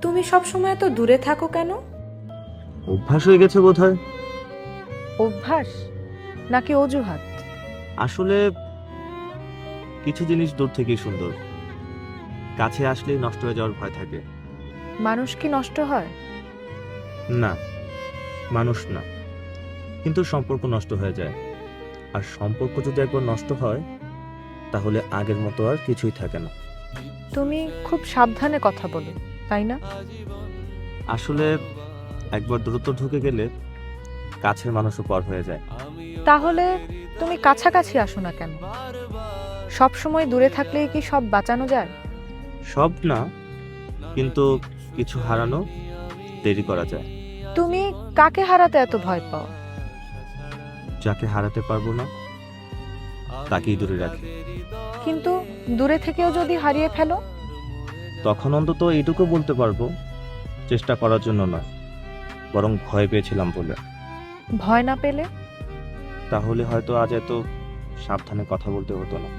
তুমি সবসময় এত দূরে থাকো কেন? অভ্যাস হয়ে গেছে বোধহয়। অভ্যাস নাকি অজুহাত? আসলে কিছু জিনিস দূর থেকেই সুন্দর, কাছে আসলেই নষ্ট হয়ে যাওয়ার ভয় থাকে। মানুষ কি নষ্ট হয়? না, মানুষ না, কিন্তু সম্পর্ক নষ্ট হয়ে যায়। আর সম্পর্ক যদি একবার নষ্ট হয় তাহলে আগের মতো আর কিছুই থাকে না। তুমি খুব সাবধানে কথা বলো, তাই না? আসলে একবার দূরত্ব ঢুকে গেলে কাছের মানুষও পর হয়ে যায়। তাহলে তুমি কাছাকাছি আসো না কেন? সব সময় দূরে থাকলেই কি সব বাঁচানো যায়? সব না, কিন্তু কিছু হারানো দেরি করা যায়। তুমি কাকে হারাতে এত ভয় পাও? যাকে হারাতে পারবো না তাকেই দূরে রাখি। কিন্তু দূরে থেকেও যদি হারিয়ে ফেলো? তখন অন্তত এইটুকু বলতে পারবো, চেষ্টা করার জন্য নয়, বরং ভয় পেয়েছিলাম বলে। ভয় না পেলে? তাহলে হয়তো আজ এত সাবধানে কথা বলতে হতো না।